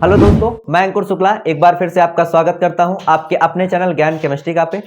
Hello दोस्तों, मैं अंकुर शुक्ला एक बार फिर से आपका स्वागत करता हूं आपके अपने चैनल ज्ञान केमिस्ट्री का पे।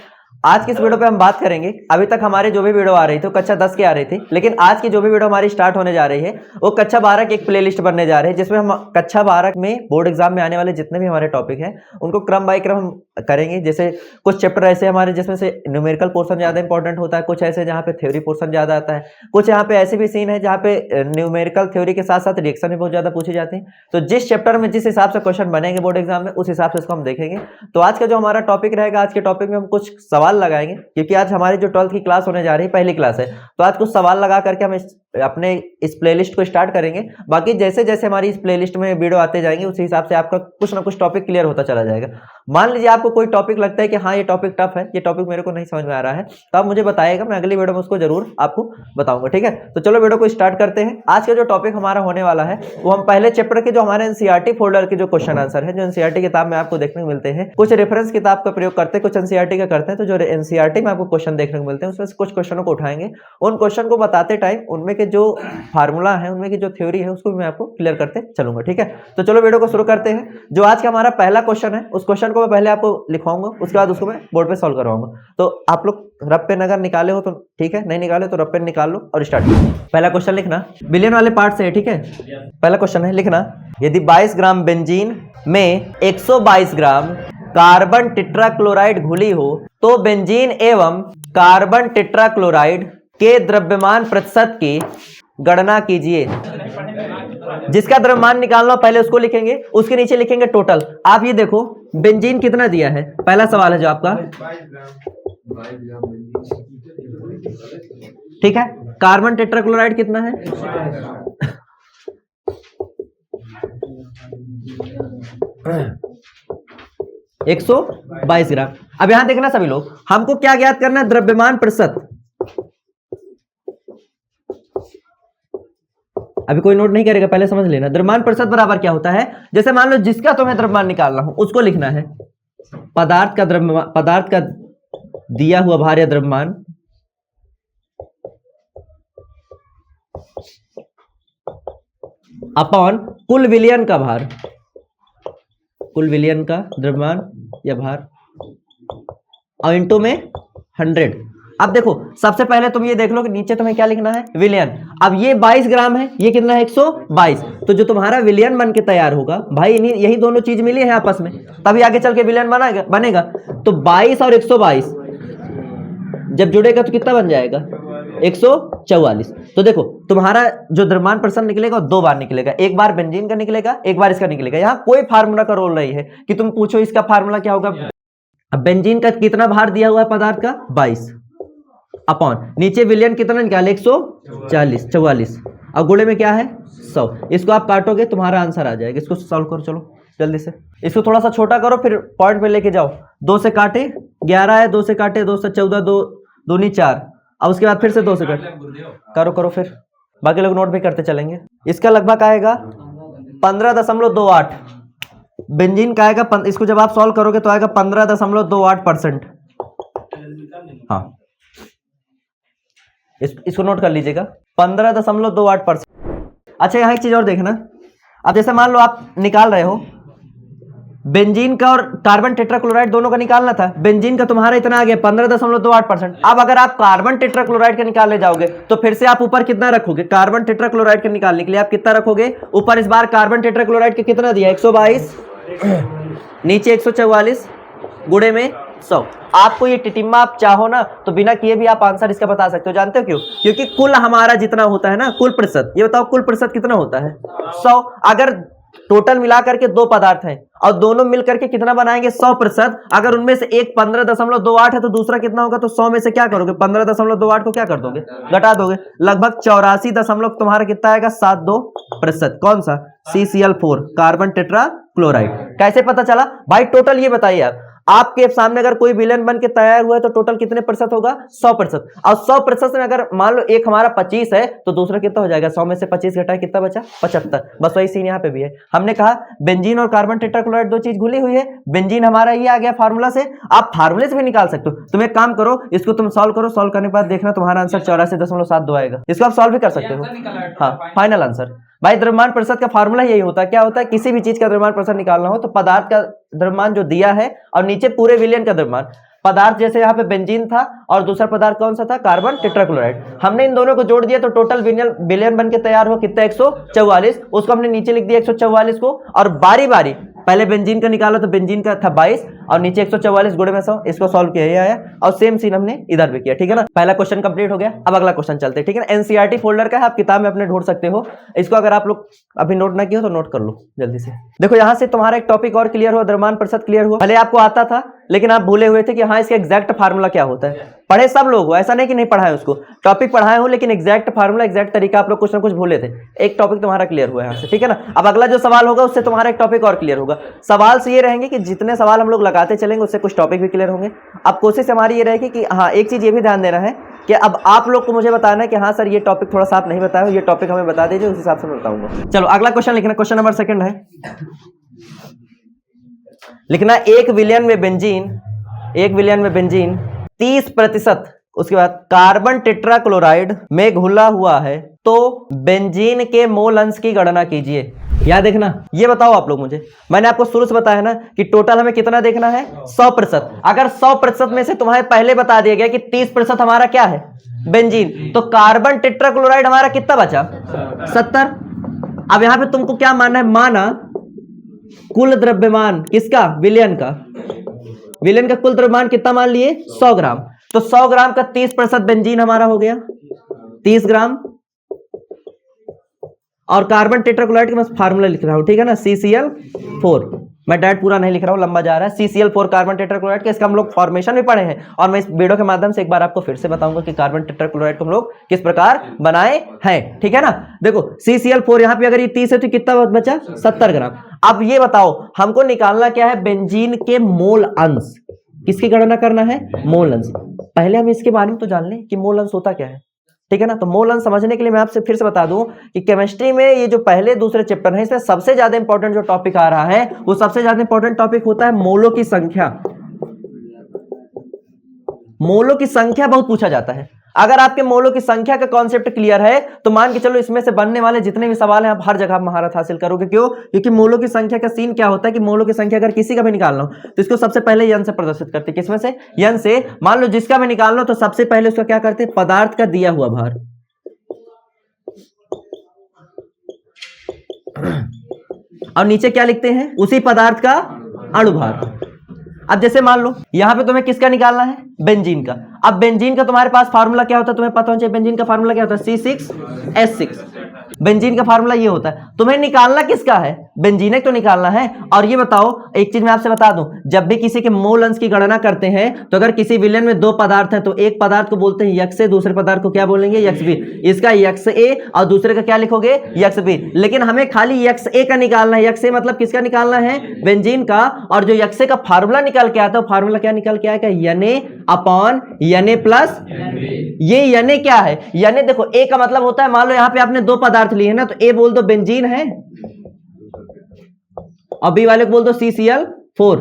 आज की इस वीडियो पे हम बात करेंगे, अभी तक हमारे जो भी वीडियो आ रही थी वो कक्षा 10 की आ रही थी, लेकिन आज की जो भी वीडियो हमारी स्टार्ट होने जा रही है वो कक्षा 12 की एक प्लेलिस्ट बनने जा रही है, जिसमें हम कक्षा 12 में बोर्ड एग्जाम में आने वाले जितने भी हमारे टॉपिक हैं उनको क्रम बाय क्रम हम करेंगे। जैसे कुछ चैप्टर ऐसे हमारे जिसमें से न्यूमेरिकल पोर्शन ज्यादा इंपॉर्टेंट होता है, कुछ ऐसे जहाँ पे थ्योरी पोर्शन ज्यादा आता है, कुछ यहाँ पे ऐसे भी सीन है जहाँ पे न्यूमेरिकल थ्योरी के साथ साथ रिएक्शन भी बहुत ज्यादा पूछी जाती है। तो जिस चैप्टर में जिस हिसाब से क्वेश्चन बनेंगे बोर्ड एग्जाम में उस हिसाब से इसको हम देखेंगे। तो आज का जो हमारा टॉपिक रहेगा, आज के टॉपिक में हम कुछ सवाल लगाएंगे, क्योंकि आज हमारी जो 12th की क्लास होने जा रही है पहली क्लास है, तो आज कुछ सवाल लगा करके हम अपने इस प्लेलिस्ट को स्टार्ट करेंगे। बाकी जैसे जैसे हमारी इस प्लेलिस्ट में वीडियो आते जाएंगे उसी हिसाब से आपका कुछ ना कुछ टॉपिक क्लियर होता चला जाएगा। मान लीजिए आपको कोई टॉपिक लगता है कि हाँ ये टॉपिक टफ है, ये टॉपिक मेरे को नहीं समझ में आ रहा है, तो आप मुझे बताइएगा, मैं अगली वीडियो में उसको जरूर आपको बताऊंगा। ठीक है, तो चलो वीडियो को स्टार्ट करते हैं। आज का जो टॉपिक हमारा होने वाला है वो हम पहले चैप्टर के जो हमारे एनसीईआरटी फोल्डर के जो क्वेश्चन आंसर है, जो एनसीईआरटी किताब में आपको देखने को मिलते हैं, कुछ रेफरेंस किताब का प्रयोग करते हैं, कुछ एनसीईआरटी का करते हैं। तो जो एनसीईआरटी में आपको क्वेश्चन देखने को मिलते हैं उसमें से कुछ क्वेश्चनों को उठाएंगे, उन क्वेश्चन को बताते टाइम उनमें के जो फार्मूला है, उनमें की जो थ्योरी है उसको मैं आपको क्लियर करते चलूंगा। ठीक है, तो चलो वीडियो को शुरू करते हैं। जो आज का हमारा पहला क्वेश्चन है उस क्वेश्चन को मैं पहले आपको लिखवाऊंगा, उसके बाद उसको मैं बोर्ड पे सॉल्व करवाऊंगा। तो आप लोग रफ पेन अगर निकाले हो तो ठीक है, नहीं निकाले तो रफ पेन निकाल लो और स्टार्ट करो। पहला क्वेश्चन लिखना बिलियन वाले पार्ट से है। ठीक है, पहला क्वेश्चन है लिखना, यदि 22 ग्राम बेंजीन में 122 ग्राम कार्बन टेट्राक्लोराइड घुली हो तो बेंजीन एवं कार्बन टेट्राक्लोराइड के द्रव्यमान प्रतिशत की गणना कीजिए। जिसका द्रव्यमान निकालना पहले उसको लिखेंगे, उसके नीचे लिखेंगे टोटल। आप ये देखो बेंजीन कितना दिया है, पहला सवाल है जो आपका, ठीक है। कार्बन टेट्राक्लोराइड कितना है, 122 ग्राम। अब यहां देखना सभी लोग, हमको क्या ज्ञात करना है, द्रव्यमान प्रतिशत। अभी कोई नोट नहीं करेगा, पहले समझ लेना। द्रव्यमान प्रतिशत बराबर क्या होता है, जैसे मान लो जिसका तुम्हें द्रव्यमान निकालना हो उसको लिखना है पदार्थ का द्रव्यमान, पदार्थ का दिया हुआ भार या द्रव्यमान अपॉन कुल विलयन का भार, कुल विलयन का द्रव्यमान या भार, और इंटू में 100। अब देखो सबसे पहले तुम ये देख लो कि नीचे तुम्हें क्या लिखना है, विलयन। अब ये 22 ग्राम है, ये कितना है, 122। तो जो तुम्हारा विलयन बन के तैयार होगा भाई, यही दोनों चीज मिली है आपस में, तभी आगे चल के विलयन बनेगा। तो 22 और 122 जब जुड़ेगा तो कितना बन जाएगा, 144। तो देखो तुम्हारा जो द्रव्यमान प्रतिशत निकलेगा दो बार निकलेगा, एक बार बेंजीन का निकलेगा, एक बार इसका निकलेगा। यहाँ कोई फार्मूला का रोल नहीं है कि तुम पूछो इसका फार्मूला क्या होगा। अब बेंजीन का कितना भार दिया हुआ है पदार्थ का, 22 अपॉन नीचे विलयन कितना निकाले, 144, और गुणे में क्या है 100। इसको आप काटोगे तुम्हारा आंसर आ जाएगा। इसको सॉल्व करो, चलो जल्दी से। इसको थोड़ा सा छोटा करो, फिर पॉइंट पे लेके जाओ। 2 से काटे 11 है, 2 से काटे 2 से 14, 2 दूनी 4, और उसके बाद फिर से 2 से काटे, करो फिर बाकी लोग नोट भी करते चलेंगे। इसका लगभग आएगा 15.28। बेंजीन का आएगा, इसको जब आप सॉल्व करोगे तो आएगा 15.28%। हाँ, इसको नोट कर लीजिएगा, 15.28%। अच्छा यहाँ एक चीज और देखना, अब जैसे मान लो आप निकाल रहे हो बेंजीन का और कार्बन टेट्राक्लोराइड दोनों का निकालना था। बेंजीन का तुम्हारा इतना आ गया 15.28%। अब अगर आप कार्बन टेट्राक्लोराइड का निकालने जाओगे तो फिर से आप ऊपर कितना रखोगे, कार्बन टेट्राक्लोराइड के निकालने के लिए आप कितना रखोगे ऊपर। इस बार कार्बन टेट्राक्लोराइड के कितना दिया, 122, नीचे 144, गुणे में 100। आपको ये टिटिम्मा आप चाहो ना तो बिना किए भी आप आंसर इसका बता सकते हो। जानते हो क्यों, क्योंकि कुल हमारा जितना होता है ना, कुल प्रतिशत, ये बताओ कुल प्रतिशत कितना होता है, 100। अगर टोटल मिलाकर के दो पदार्थ हैं और दोनों मिलकर के कितना बनाएंगे, 100%। अगर उनमें से एक 15.28 है तो दूसरा कितना होगा, तो 100 में से क्या करोगे, 15.28 को क्या कर दोगे, घटा दोगे। लगभग 84 तुम्हारा कितना आएगा, 72%। कौन सा, CCl4 कार्बन टेट्राक्लोराइड। कैसे पता चला भाई, टोटल ये बताइए आपके सामने अगर कोई विलयन बन के तैयार हुआ है तो टोटल कितने प्रतिशत होगा, 100%। और 100% में अगर मान लो एक हमारा 25 है तो दूसरा कितना हो जाएगा, 100 में से 25 घटाए कितना बचा, 75। बस वही सीन यहाँ पे भी है। हमने कहा बेंजीन और कार्बन टेट्राक्लोराइड दो चीज घुली हुई है, बेंजीन हमारा ये आ गया फार्मूला से, आप फार्मूले से भी निकाल सकते हो। तुम एक काम करो, इसको तुम सॉल्व करो, सॉल्व करने के बाद देखना तुम्हारा आंसर 84.72 आएगा। इसको आप सॉल्व भी कर सकते हो। हाँ, फाइनल आंसर भाई द्रव्यमान प्रतिशत का फार्मूला यही होता है, क्या होता है, किसी भी चीज का द्रव्यमान प्रतिशत निकालना हो तो पदार्थ का द्रव्यमान जो दिया है और नीचे पूरे विलयन का द्रव्यमान। पदार्थ जैसे यहाँ पे बेंजीन था और दूसरा पदार्थ कौन सा था, कार्बन टेट्राक्लोराइड। हमने इन दोनों को जोड़ दिया तो टोटल विलयन बन के तैयार हो कितना, 144। उसको हमने नीचे लिख दिया 144 को, और बारी बारी पहले बेंजीन का निकाला तो बेंजीन का था 22 और नीचे 144 गुणे में 100, इसको सॉल्व किया, ये आया। और सेम सीन हमने इधर भी किया, ठीक है ना। पहला क्वेश्चन कंप्लीट हो गया। अब अगला क्वेश्चन चलते हैं, ठीक है ना। एनसीईआरटी फोल्डर का है, आप किताब में अपने ढूंढ सकते हो इसको। अगर आप लोग अभी नोट ना किया तो नोट कर लो जल्दी से। देखो यहाँ से तुम्हारा एक टॉपिक और क्लियर हुआ, द्रव्यमान प्रतिशत क्लियर हुआ। भले आपको आता था लेकिन आप भूले हुए थे कि हाँ इसका एग्जैक्ट फार्मूला क्या होता है। पढ़े सब लोग हो, ऐसा नहीं कि नहीं पढ़ाए, उसको टॉपिक पढ़ाए हो लेकिन एग्जैक्ट फार्मूला एग्जैक्ट तरीका आप लोग कुछ ना कुछ भूले थे। एक टॉपिक तुम्हारा क्लियर हुआ है यहाँ से, ठीक है ना। अब अगला जो सवाल होगा उससे तुम्हारा एक टॉपिक और क्लियर होगा। सवाल से ये रहेंगे कि जितने सवाल हम लोग लगाते चलेंगे उससे कुछ टॉपिक भी क्लियर होंगे। अब कोशिश हमारी ये रहेगी कि हाँ एक चीज ये भी ध्यान देना है कि अब आप लोग को मुझे बताना है कि हाँ सर ये टॉपिक थोड़ा सा आप नहीं बताए हो, ये टॉपिक हमें बता दीजिए, उस हिसाब से मैं बताऊंगा। चलो अगला क्वेश्चन लिखना, क्वेश्चन नंबर 2 है, लिखना एक विलयन में बेंजीन 30%, उसके बाद कार्बन टेट्राक्लोराइड में घुला हुआ है तो बेंजीन के मोल अंश की गणना कीजिए। याद देखना, ये बताओ आप लोग मुझे, मैंने आपको शुरू से बताया ना कि टोटल हमें कितना देखना है, 100%। अगर 100% में से तुम्हारे पहले बता दिया गया कि 30% हमारा क्या है, बेंजीन, तो कार्बन टेट्राक्लोराइड हमारा कितना बचा, 70। अब यहां पे तुमको क्या मानना है, माना कुल द्रव्यमान किसका, विलयन का कुल द्रव्यमान कितना मान लिए, 100 ग्राम। तो 100 ग्राम का 30% बेंजीन हमारा हो गया 30 ग्राम। और कार्बन टेट्राक्लोराइड का मैं फार्मूला लिख रहा हूं, ठीक है ना, CCl4। मैं डायरेक्ट पूरा नहीं लिख रहा हूं, लंबा जा रहा है। CCl4 कार्बन टेट्राक्लोराइड का, इसका हम लोग फॉर्मेशन भी पढ़े हैं और मैं इस वीडियो के माध्यम से एक बार आपको फिर से बताऊंगा कि कार्बन टेट्राक्लोराइड को हम लोग किस प्रकार बनाए हैं, ठीक है ना। देखो CCl4 यहां पे अगर ये 30 है तो कितना बचा, 70 ग्राम। अब ये बताओ हमको निकालना क्या है, बेंजीन के मोल अंश। किसकी गणना करना है, मोल अंश। पहले हम इसके बारे में तो जान लें कि मोल अंश होता क्या है, ठीक है ना। तो मोल अंश समझने के लिए मैं आपसे फिर से बता दूं कि केमिस्ट्री में ये जो पहले दूसरे चैप्टर है इसमें सबसे ज्यादा इंपॉर्टेंट जो टॉपिक आ रहा है वो सबसे ज्यादा इंपॉर्टेंट टॉपिक होता है मोलों की संख्या। मोलों की संख्या बहुत पूछा जाता है। अगर आपके मोलों की संख्या का कॉन्सेप्ट क्लियर है तो मान के चलो इसमें से बनने वाले जितने भी सवाल हैं आप हर जगह महारत हासिल करोगे। क्यों, क्योंकि मोलों की संख्या का सीन क्या होता है कि मोलों की संख्या अगर किसी का भी निकालना हो तो इसको सबसे पहले यन से प्रदर्शित करते हैं। किसमें से, यन से। मान लो जिसका भी निकालना हो तो सबसे पहले उसका क्या करते हैं, पदार्थ का दिया हुआ भार, और नीचे क्या लिखते हैं, उसी पदार्थ का अणुभार। अब जैसे मान लो यहां पे तुम्हें किसका निकालना है, बेंजीन का। अब बेंजीन का तुम्हारे पास फार्मूला क्या होता है, तुम्हें पता होना चाहिए बेंजीन का फार्मूला क्या होता है, C6H6। बेंजीन का फार्मूला ये होता है। तुम्हें निकालना किसका है, बेंजीन तो निकालना है। और ये बताओ एक चीज मैं आपसे बता दूं, जब भी किसी के मोल अंश की गणना करते हैं तो अगर किसी विलयन में 2 पदार्थ हैं तो एक पदार्थ को बोलते हैं यक्स ए, दूसरे पदार्थ को क्या बोलेंगे, यक्स बी। इसका यक्स ए और दूसरे का क्या लिखोगे, यक्स बी। लेकिन हमें खाली यक्स ए का निकालना है। यक्स ए मतलब किसका निकालना है, बेंजीन का। और जो यक्स ए का फार्मूला निकाल के आता है, फार्मूला क्या निकाल के आएगा, Na अपॉन Na प्लस। ये Na क्या है, Na देखो ए का मतलब होता है, मान लो यहां पे आपने 2 पदार्थ लिए ना तो ए बोल दो बेंजीन है और बी वाले को बोल दो CCl4।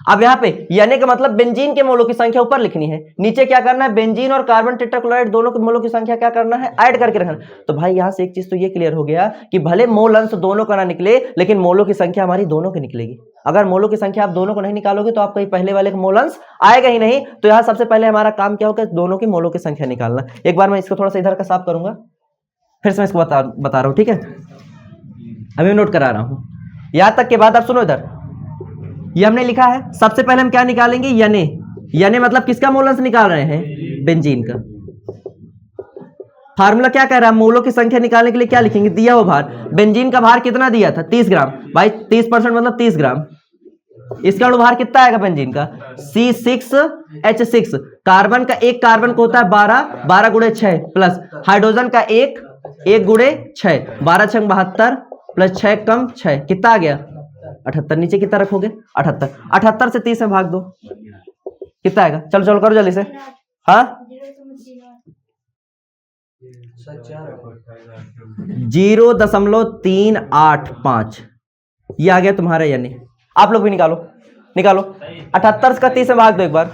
अब यहां पे Na का मतलब बेंजीन के मोलों की संख्या ऊपर लिखनी है, नीचे क्या करना है, बेंजीन और कार्बन टेट्राक्लोराइड दोनों के मोलों की संख्या क्या करना है, ऐड करके रखना। तो भाई यहां से एक चीज तो ये क्लियर हो गया कि भले मोल अंश दोनों का ना निकले लेकिन मोलों की संख्या हमारी दोनों की निकलेगी। अगर मोलों की संख्या आप दोनों को नहीं निकालोगे तो आपका पहले वाले का मोल अंश आएगा ही नहीं। तो यहां सबसे पहले हमारा काम क्या होगा, दोनों की मोलों की संख्या निकालना। एक बार मैं इसको थोड़ा सा इधर का साफ करूंगा, फिर से मैं इसको बता रहा हूं, ठीक है। अभी नोट करा रहा हूं, यहां तक के बाद आप सुनो इधर। ये हमने लिखा है, सबसे पहले हम क्या निकालेंगे, Na मतलब किसका मोल अंश निकाल रहे हैं, बेंजीन का। फार्मूला क्या कह रहा है, मोलों की संख्या निकालने के लिए क्या लिखेंगे, दिया हुआ भार। बेंजीन का भार कितना दिया था, 30 ग्राम। भाई 30% मतलब 30 ग्राम। इसका अणुभार कितना आएगा बेंजीन का, C6H6। कार्बन का एक कार्बन को होता है 12 गुणे 6 प्लस हाइड्रोजन का एक गुणे 6, 12 छंग 72 प्लस 6 कम 6, कितना आ गया 78। नीचे कितना रखोगे 78 से 30 में भाग दो, कितना आएगा, चलो चलो करो जल्दी से। हाँ 0.385 ये आ गया तुम्हारा यानी। आप लोग भी निकालो 78 का 30 में भाग दो एक बार।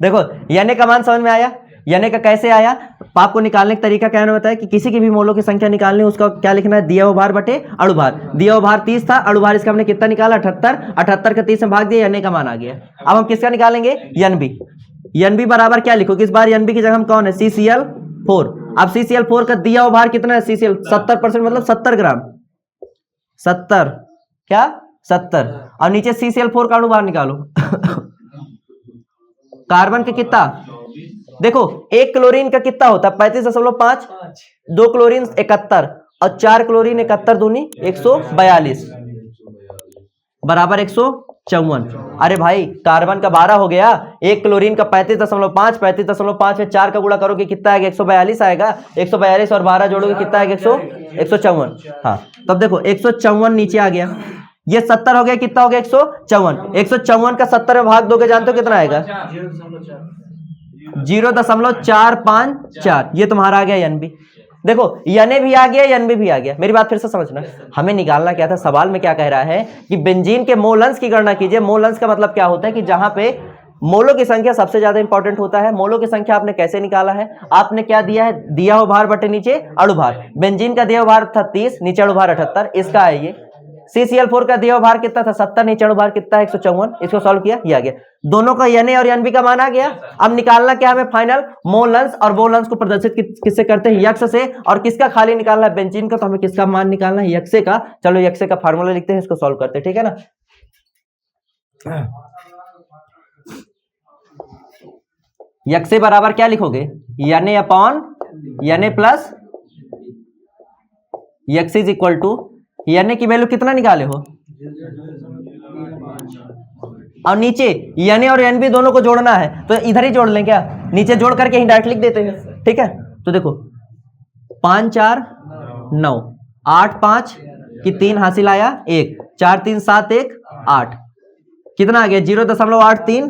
देखो यानी का मान समझ में आया, यानी का कैसे आया, आपको निकालने का तरीका क्या बताया कि किसी की भी मोलों की संख्या निकालनी है, उसका क्या लिखना है, दिया हुआ भार बटे अणुभार। दिया हुआ भार 30 था, अणुभार इसका हमने कितना निकाला 78, 78 का 30 में भाग दिया, एन का मान आ गया। अब हम किसका निकालेंगे, एनबी। एनबी बराबर क्या लिखोगे इस बार, एनबी की जगह हम कौन है, CCl4। अब CCl4 का दिया हुआ भार कितना है, CCl 70% मतलब 70 ग्राम, 70 क्या 70। और नीचे CCl4 का अणुभार निकालो कार्बन का कितना, देखो एक क्लोरीन का कितना होता है 35.5, 2 क्लोरीन 71 और 4 क्लोरीन 71 दूनी 142 बराबर 154। अरे भाई कार्बन का 12 हो गया, एक क्लोरीन का 35.5, 35.5 में 4 का गुणा करोगे कितना आएगा, 142 आएगा। 142 और 12 जोड़ोगे कितना आएगा, 154। हाँ तब देखो 154 नीचे आ गया, ये 70 हो गया, कितना हो गया 154। 154 का 70 में भाग दोगे, जानते हो कितना आएगा, 0.454। ये तुम्हारा आ गया एनबी। देखो एन भी आ गया, एनबी भी आ गया। मेरी बात फिर से समझना, हमें निकालना क्या था, सवाल में क्या कह रहा है कि बेंजीन के मोलंस की गणना कीजिए। मोलंस का मतलब क्या होता है कि जहां पे मोलों की संख्या सबसे ज्यादा इंपॉर्टेंट होता है। मोलों की संख्या आपने कैसे निकाला है, आपने क्या दिया है, दिया हुआ भार बटे नीचे अणुभार। बेंजीन का दिया हुआ भार था 30, नीचे अणुभार 78, इसका है ये। CCl4 का दिया हुआ भार कितना था 70, नीचे अणुभार कितना है 154, इसको सॉल्व किया, ये आ गया। दोनों का Na और Nb का मान आ गया। अब निकालना क्या हमें फाइनल, मोलंस, और मोलंस को प्रदर्शित किससे करते हैं, यक्स से। और किसका खाली निकालना है, बेंजीन का, तो हमें किसका मान निकालना है, यक्से का। चलो यक्से का फार्मूला लिखते हैं, इसको सॉल्व करते हैं, ठीक है ना। यक्से बराबर क्या लिखोगे, Na upon Na plus x is equal to, Na की वैल्यू कितना निकाले हो, और नीचे Na और Nb दोनों को जोड़ना है, तो इधर ही जोड़ लें क्या, नीचे जोड़ करके ही डायरेक्ट लिख देते हैं, ठीक है। तो देखो 5 4 9, 8 5 की 3 हासिल आया 1, 4 3 7 1 8, कितना आ गया 0.83,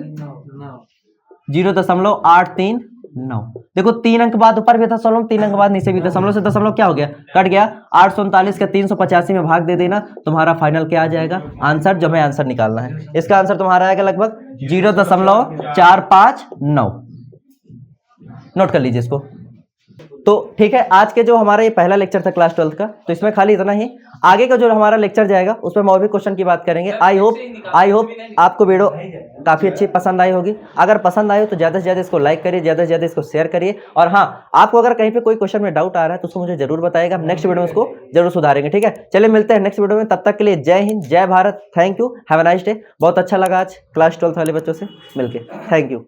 0.839। देखो 3 अंक बाद ऊपर भी दशमलव, 3 अंक बाद नीचे भी दशमलव, से दशमलव क्या हो गया, कट गया। 839 का 385 में भाग दे देना, तुम्हारा फाइनल क्या आ जाएगा, आंसर। जो हमें आंसर निकालना है, इसका आंसर तुम्हारा आएगा लगभग 0.459। नोट कर लीजिए इसको। तो ठीक है, आज के जो हमारा ये पहला लेक्चर था क्लास 12 का, तो इसमें खाली इतना ही। आगे का जो हमारा लेक्चर जाएगा उसमें हम और भी क्वेश्चन की बात करेंगे। आई होप आपको वीडियो काफी अच्छी पसंद आई होगी। अगर पसंद आए तो ज्यादा से ज्यादा इसको लाइक करिए, ज्यादा से ज्यादा इसको शेयर करिए। और हाँ, आपको अगर कहीं पे कोई क्वेश्चन में डाउट आ रहा है तो उसको मुझे जरूर बताइएगा, हम नेक्स्ट वीडियो में उसको जरूर सुधारेंगे, ठीक है। चलिए मिलते हैं नेक्स्ट वीडियो में, तब तक के लिए जय हिंद, जय Bharat, thank you, have a nice day. बहुत अच्छा लगा आज क्लास 12 वाले बच्चों से मिलकर, थैंक यू।